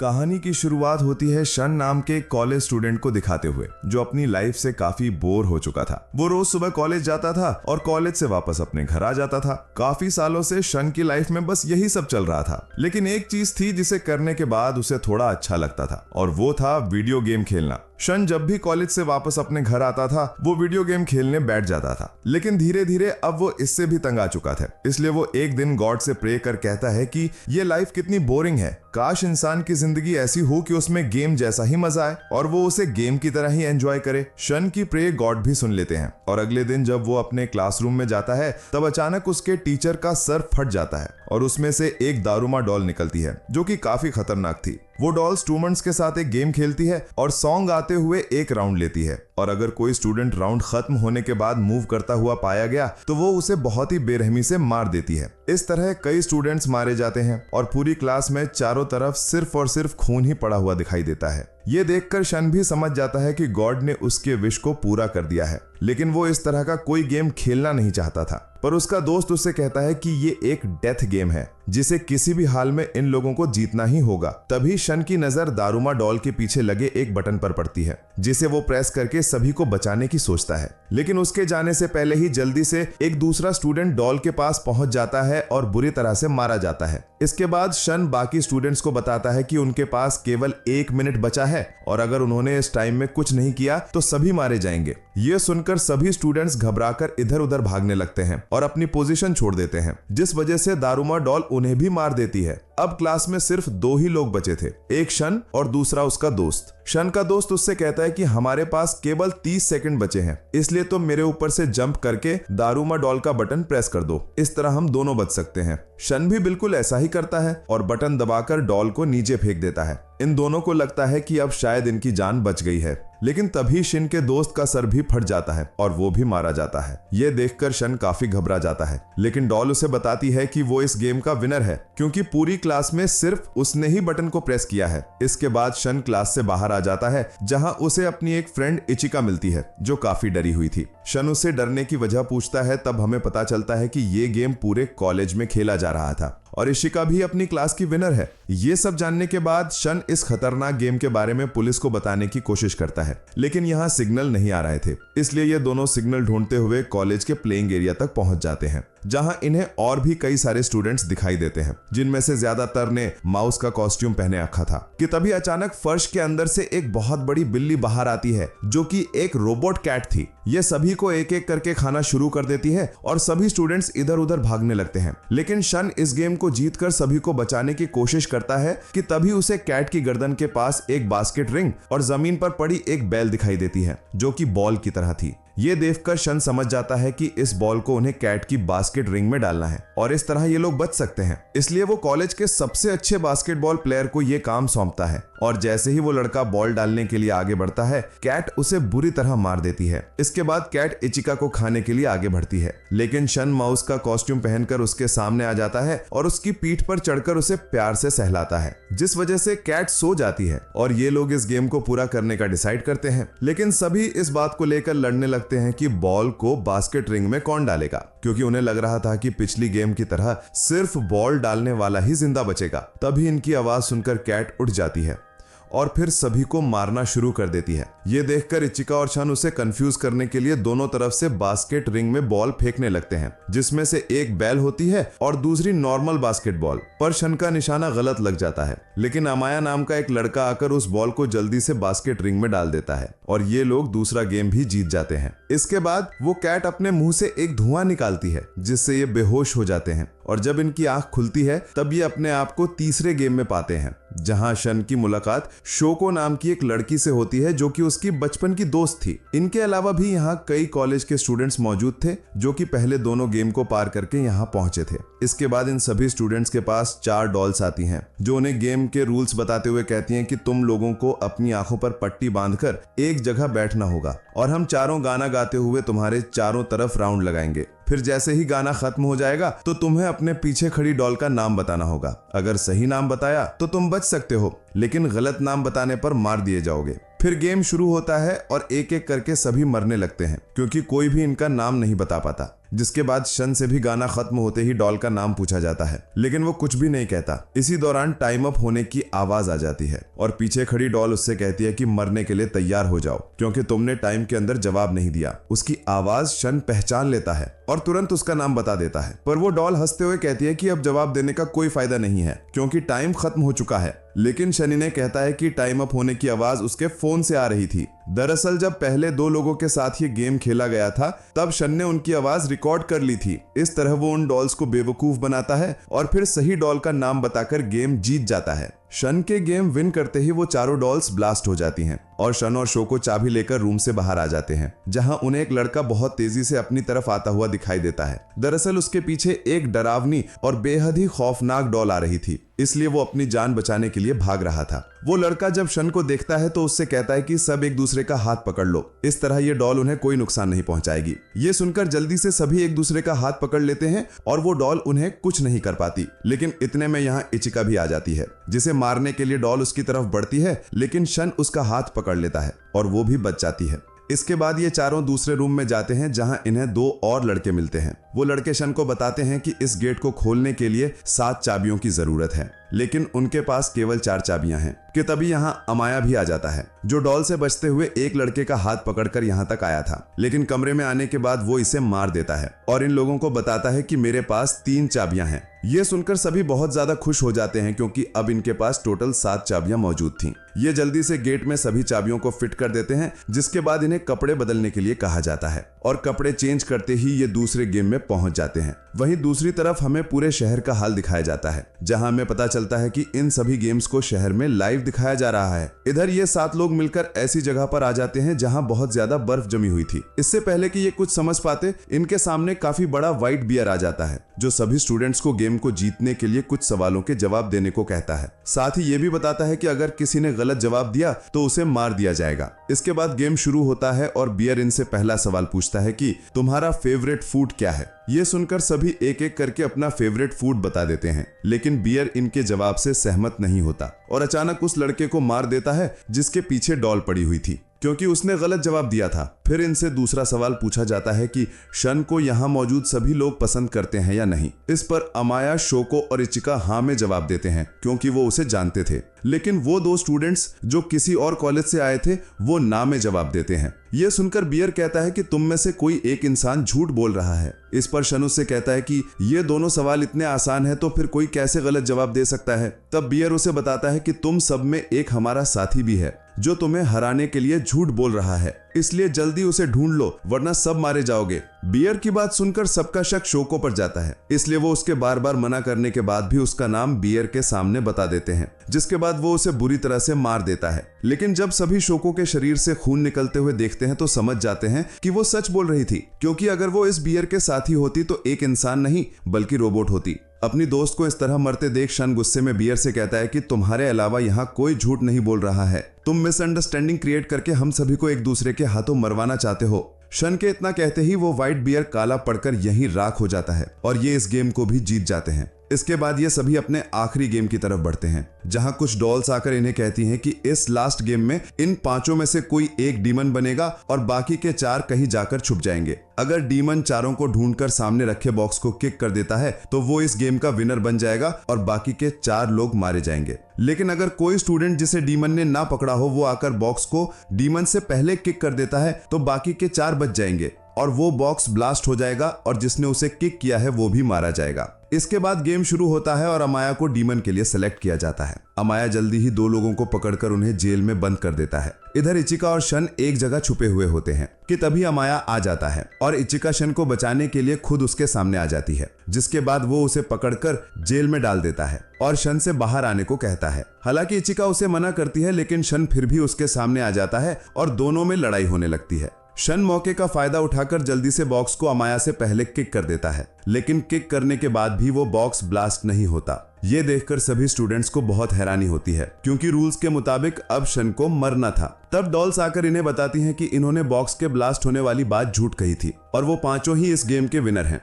कहानी की शुरुआत होती है शन नाम के कॉलेज स्टूडेंट को दिखाते हुए, जो अपनी लाइफ से काफी बोर हो चुका था। वो रोज सुबह कॉलेज जाता था और कॉलेज से वापस अपने घर आ जाता था। काफी सालों से शन की लाइफ में बस यही सब चल रहा था, लेकिन एक चीज थी जिसे करने के बाद उसे थोड़ा अच्छा लगता था, और वो था वीडियो गेम खेलना। शन जब भी कॉलेज से वापस अपने घर आता था वो वीडियो गेम खेलने बैठ जाता था, लेकिन धीरे धीरे अब वो इससे भी तंग आ चुका था। इसलिए वो एक दिन गॉड से प्रे कर कहता है कि ये लाइफ कितनी बोरिंग है, काश इंसान की जिंदगी ऐसी हो कि उसमें गेम जैसा ही मजा आए और वो उसे गेम की तरह ही एंजॉय करे। शन की प्रे गॉड भी सुन लेते हैं, और अगले दिन जब वो अपने क्लासरूम में जाता है तब अचानक उसके टीचर का सर फट जाता है और उसमें से एक दारूमा डॉल निकलती है, जो कि काफी खतरनाक थी। वो डॉल स्टूडेंट्स के साथ एक गेम खेलती है और सॉन्ग आते हुए एक राउंड लेती है, और अगर कोई स्टूडेंट राउंड खत्म होने के बाद मूव करता हुआ पाया गया तो वो उसे बहुत ही बेरहमी से मार देती है। इस तरह कई स्टूडेंट्स मारे जाते हैं और पूरी क्लास में चारों तरफ सिर्फ और सिर्फ खून ही पड़ा हुआ दिखाई देता है। ये देखकर शन भी समझ जाता है कि गॉड ने उसके विश को पूरा कर दिया है, लेकिन वो इस तरह का कोई गेम खेलना नहीं चाहता था। पर उसका दोस्त उससे कहता है कि ये एक डेथ गेम है जिसे किसी भी हाल में इन लोगों को जीतना ही होगा। तभी शन की नजर दारूमा डॉल के पीछे लगे एक बटन पर पड़ती है, जिसे वो प्रेस करके सभी को बचाने की सोचता है, लेकिन उसके जाने से पहले ही जल्दी से एक दूसरा स्टूडेंट डॉल के पास पहुंच जाता है और बुरी तरह से मारा जाता है। इसके बाद शन बाकी स्टूडेंट्स को बताता है कि उनके पास केवल 1 मिनट बचा है और अगर उन्होंने इस टाइम में कुछ नहीं किया तो सभी मारे जाएंगे। ये सुनकर सभी स्टूडेंट्स घबराकर इधर उधर भागने लगते हैं और अपनी पोजीशन छोड़ देते हैं, जिस वजह से दारूमा डॉल उन्हें भी मार देती है। अब क्लास में सिर्फ 2 ही लोग बचे थे, एक शन और दूसरा उसका दोस्त। शन का दोस्त उससे कहता है कि हमारे पास केवल 30 सेकंड बचे हैं, इसलिए तुम मेरे ऊपर से जंप करके दारूमा डॉल का बटन प्रेस कर दो, इस तरह हम दोनों बच सकते हैं। शन भी बिल्कुल ऐसा ही करता है और बटन दबाकर डॉल को नीचे फेंक देता है। इन दोनों को लगता है कि अब शायद इनकी जान बच गई है, लेकिन तभी शन के दोस्त का सर भी फट जाता है और वो भी मारा जाता है। ये देखकर शन काफी घबरा जाता है, लेकिन डॉल उसे बताती है कि वो इस गेम का विनर है, क्योंकि पूरी क्लास में सिर्फ उसने ही बटन को प्रेस किया है। इसके बाद शन क्लास से बाहर आ जाता है, जहां उसे अपनी एक फ्रेंड इचिका मिलती है, जो काफी डरी हुई थी। शन उससे डरने की वजह पूछता है, तब हमें पता चलता है कि ये गेम पूरे कॉलेज में खेला जा रहा था और इशिका भी अपनी क्लास की विनर है। ये सब जानने के बाद शन इस खतरनाक गेम के बारे में पुलिस को बताने की कोशिश करता है, लेकिन यहाँ सिग्नल नहीं आ रहे थे, इसलिए ये दोनों सिग्नल ढूंढते हुए कॉलेज के प्लेइंग एरिया तक पहुंच जाते हैं, जहां इन्हें और भी कई सारे स्टूडेंट्स दिखाई देते हैं, जिनमें से ज्यादातर ने माउस का कॉस्ट्यूम पहने रखा था। कि तभी अचानक फर्श के अंदर से एक बहुत बड़ी बिल्ली बाहर आती है, जो कि एक रोबोट कैट थी। ये सभी को एक एक करके खाना शुरू कर देती है और सभी स्टूडेंट्स इधर उधर भागने लगते हैं, लेकिन शन इस गेम को जीतकर सभी को बचाने की कोशिश करता है कि तभी उसे कैट की गर्दन के पास एक बास्केट रिंग और जमीन पर पड़ी एक बैल दिखाई देती है, जो कि बॉल की तरह थी। ये देखकर शन समझ जाता है कि इस बॉल को उन्हें कैट की बास्केट रिंग में डालना है और इस तरह ये लोग बच सकते हैं। इसलिए वो कॉलेज के सबसे अच्छे बास्केटबॉल प्लेयर को ये काम सौंपता है, और जैसे ही वो लड़का बॉल डालने के लिए आगे बढ़ता है, कैट उसे बुरी तरह मार देती है। इसके बाद कैट इचिका को खाने के लिए आगे बढ़ती है, लेकिन शन माउस का कॉस्ट्यूम पहनकर उसके सामने आ जाता है और उसकी पीठ पर चढ़कर उसे प्यार से सहलाता है, जिस वजह से कैट सो जाती है और ये लोग इस गेम को पूरा करने का डिसाइड करते हैं। लेकिन सभी इस बात को लेकर लड़ने लगते हैं कि बॉल को बास्केट रिंग में कौन डालेगा, क्योंकि उन्हें लग रहा था कि पिछली गेम की तरह सिर्फ बॉल डालने वाला ही जिंदा बचेगा। तभी इनकी आवाज सुनकर कैट उठ जाती है और फिर सभी को मारना शुरू कर देती है। ये देखकर इचिका और शन उसे कंफ्यूज करने के लिए दोनों तरफ से बास्केट रिंग में बॉल फेंकने लगते हैं, जिसमें से एक बैल होती है और दूसरी नॉर्मल बास्केटबॉल। पर शन का निशाना गलत लग जाता है, लेकिन अमाया नाम का एक लड़का आकर उस बॉल को जल्दी से बास्केट रिंग में डाल देता है और ये लोग दूसरा गेम भी जीत जाते हैं। इसके बाद वो कैट अपने मुंह से एक धुआं निकालती है, जिससे ये बेहोश हो जाते हैं, और जब इनकी आंख खुलती है तब ये अपने आप को तीसरे गेम में पाते हैं, जहां शन की मुलाकात शोको नाम की एक लड़की से होती है, जो कि उसकी बचपन की दोस्त थी। इनके अलावा भी यहाँ कई कॉलेज के स्टूडेंट्स मौजूद थे, जो कि पहले दोनों गेम को पार करके यहाँ पहुंचे थे। इसके बाद इन सभी स्टूडेंट्स के पास 4 डॉल्स आती हैं, जो उन्हें गेम के रूल्स बताते हुए कहती हैं कि तुम लोगों को अपनी आंखों पर पट्टी बांधकर एक जगह बैठना होगा और हम चारों गाना गाते हुए तुम्हारे चारों तरफ राउंड लगाएंगे। फिर जैसे ही गाना खत्म हो जाएगा तो तुम्हें अपने पीछे खड़ी डॉल का नाम बताना होगा। अगर सही नाम बताया तो तुम बच सकते हो, लेकिन गलत नाम बताने पर मार दिए जाओगे। फिर गेम शुरू होता है और एक एक करके सभी मरने लगते हैं, क्योंकि कोई भी इनका नाम नहीं बता पाता। जिसके बाद शन से भी गाना खत्म होते ही डॉल का नाम पूछा जाता है, लेकिन वो कुछ भी नहीं कहता। इसी दौरान टाइम अप होने की आवाज आ जाती है और पीछे खड़ी डॉल उससे कहती है कि मरने के लिए तैयार हो जाओ क्योंकि तुमने टाइम के अंदर जवाब नहीं दिया। उसकी आवाज शन पहचान लेता है और तुरंत उसका नाम बता देता है, पर वो डॉल हंसते हुए कहती है कि अब जवाब देने का कोई फायदा नहीं है क्योंकि टाइम खत्म हो चुका है। लेकिन शनि ने कहता है कि टाइम अप होने की आवाज उसके फोन से आ रही थी। दरअसल जब पहले 2 लोगों के साथ ये गेम खेला गया था तब शन ने उनकी आवाज रिकॉर्ड कर ली थी। इस तरह वो उन डॉल्स को बेवकूफ बनाता है और फिर सही डॉल का नाम बताकर गेम जीत जाता है। शन के गेम विन करते ही वो चारों डॉल्स ब्लास्ट हो जाती हैं और शन और शो को चाबी लेकर रूम से बाहर आ जाते हैं, जहां उन्हें एक लड़का बहुत तेजी से अपनी तरफ आता हुआ दिखाई देता है। दरअसल उसके पीछे एक डरावनी और बेहद ही खौफनाक डॉल आ रही थी, इसलिए वो अपनी जान बचाने के लिए भाग रहा था। वो लड़का जब शन को देखता है तो उससे कहता है कि सब एक दूसरे का हाथ पकड़ लो, इस तरह ये डॉल उन्हें कोई नुकसान नहीं पहुंचाएगी। ये सुनकर जल्दी से सभी एक दूसरे का हाथ पकड़ लेते हैं और वो डॉल उन्हें कुछ नहीं कर पाती। लेकिन इतने में यहाँ इचिका भी आ जाती है, जिसे मारने के लिए डॉल उसकी तरफ बढ़ती है, लेकिन शन उसका हाथ पकड़ लेता है और वो भी बच जाती है। इसके बाद ये चारों दूसरे रूम में जाते हैं जहां इन्हें 2 और लड़के मिलते हैं। वो लड़के शन को बताते हैं कि इस गेट को खोलने के लिए 7 चाबियों की जरूरत है, लेकिन उनके पास केवल 4 चाबियां हैं कि तभी यहाँ अमाया भी आ जाता है, जो डॉल से बचते हुए एक लड़के का हाथ पकड़कर यहाँ तक आया था। लेकिन कमरे में आने के बाद वो इसे मार देता है और इन लोगों को बताता है कि मेरे पास 3 चाबियां हैं। ये सुनकर सभी बहुत ज्यादा खुश हो जाते हैं क्योंकि अब इनके पास टोटल 7 चाबियां मौजूद थीं। ये जल्दी से गेट में सभी चाबियों को फिट कर देते हैं, जिसके बाद इन्हें कपड़े बदलने के लिए कहा जाता है और कपड़े चेंज करते ही ये दूसरे गेम में पहुंच जाते हैं। वहीं दूसरी तरफ हमें पूरे शहर का हाल दिखाया जाता है, जहां हमें पता चलता है कि इन सभी गेम्स को शहर में लाइव दिखाया जा रहा है। इधर ये 7 लोग मिलकर ऐसी जगह पर आ जाते हैं जहां बहुत ज्यादा बर्फ जमी हुई थी। इससे पहले कि ये कुछ समझ पाते, इनके सामने काफी बड़ा व्हाइट बियर आ जाता है, जो सभी स्टूडेंट्स को गेम को जीतने के लिए कुछ सवालों के जवाब देने को कहता है। साथ ही ये भी बताता है कि अगर किसी ने गलत जवाब दिया तो उसे मार दिया जाएगा। इसके बाद गेम शुरू होता है और बियर इनसे पहला सवाल पूछता है कि तुम्हारा फेवरेट फूड क्या है। ये सुनकर सभी एक एक करके अपना फेवरेट फूड बता देते हैं, लेकिन बियर इनके जवाब से सहमत नहीं होता और अचानक उस लड़के को मार देता है जिसके पीछे डॉल पड़ी हुई थी, क्योंकि उसने गलत जवाब दिया था। फिर इनसे दूसरा सवाल पूछा जाता है कि शन को यहाँ मौजूद सभी लोग पसंद करते हैं या नहीं। इस पर अमाया, शोको और इचिका हाँ में जवाब देते हैं क्योंकि वो उसे जानते थे, लेकिन वो 2 स्टूडेंट्स जो किसी और कॉलेज से आए थे वो ना में जवाब देते हैं। ये सुनकर बियर कहता है कि तुम में से कोई एक इंसान झूठ बोल रहा है। इस पर शनु से कहता है कि ये दोनों सवाल इतने आसान है तो फिर कोई कैसे गलत जवाब दे सकता है। तब बियर उसे बताता है कि तुम सब में एक हमारा साथी भी है जो तुम्हें हराने के लिए झूठ बोल रहा है, इसलिए जल्दी उसे ढूंढ लो वरना सब मारे जाओगे। बियर की बात सुनकर सबका शक शोको पर जाता है, इसलिए वो उसके बार बार मना करने के बाद भी उसका नाम बियर के सामने बता देते हैं, जिसके बाद वो उसे बुरी तरह से मार देता है। लेकिन जब सभी शोको के शरीर से खून निकलते हुए देखते हैं तो समझ जाते हैं कि वो सच बोल रही थी, क्योंकि अगर वो इस बियर के साथी होती तो एक इंसान नहीं बल्कि रोबोट होती। अपनी दोस्त को इस तरह मरते देख शन गुस्से में बियर से कहता है कि तुम्हारे अलावा यहाँ कोई झूठ नहीं बोल रहा है, तुम मिसअंडरस्टैंडिंग क्रिएट करके हम सभी को एक दूसरे के हाथों मरवाना चाहते हो। शन के इतना कहते ही वो व्हाइट बियर काला पड़कर यहीं राख हो जाता है और ये इस गेम को भी जीत जाते हैं। इसके बाद ये सभी अपने आखिरी गेम की तरफ बढ़ते हैं, जहां कुछ डॉल्स आकर इन्हें कहती हैं कि इस लास्ट गेम में इन 5 में से कोई एक डीमन बनेगा और बाकी के 4 कहीं जाकर छुप जाएंगे। अगर डीमन चारों को ढूंढकर सामने रखे बॉक्स को किक कर देता है तो वो इस गेम का विनर बन जाएगा और बाकी के 4 लोग मारे जाएंगे। लेकिन अगर कोई स्टूडेंट जिसे डीमन ने ना पकड़ा हो वो आकर बॉक्स को डीमन से पहले किक कर देता है तो बाकी के 4 बच जाएंगे और वो बॉक्स ब्लास्ट हो जाएगा और जिसने उसे किक किया है वो भी मारा जाएगा। इसके बाद गेम शुरू होता है और अमाया को डीमन के लिए सेलेक्ट किया जाता है। अमाया जल्दी ही 2 लोगों को पकड़कर उन्हें जेल में बंद कर देता है। इधर इचिका और शन एक जगह छुपे हुए होते हैं कि तभी अमाया आ जाता है और इचिका शन को बचाने के लिए खुद उसके सामने आ जाती है, जिसके बाद वो उसे पकड़कर जेल में डाल देता है और शन से बाहर आने को कहता है। हालांकि इचिका उसे मना करती है, लेकिन शन फिर भी उसके सामने आ जाता है और दोनों में लड़ाई होने लगती है। शन मौके का फायदा उठाकर जल्दी से बॉक्स को अमाया से पहले किक कर देता है, लेकिन किक करने के बाद भी वो बॉक्स ब्लास्ट नहीं होता। ये देखकर सभी स्टूडेंट्स को बहुत हैरानी होती है, क्योंकि रूल्स के मुताबिक अब शन को मरना था। तब डॉल्स आकर इन्हें बताती हैं कि इन्होंने बॉक्स के ब्लास्ट होने वाली बात झूठ कही थी और वो 5 ही इस गेम के विनर हैं।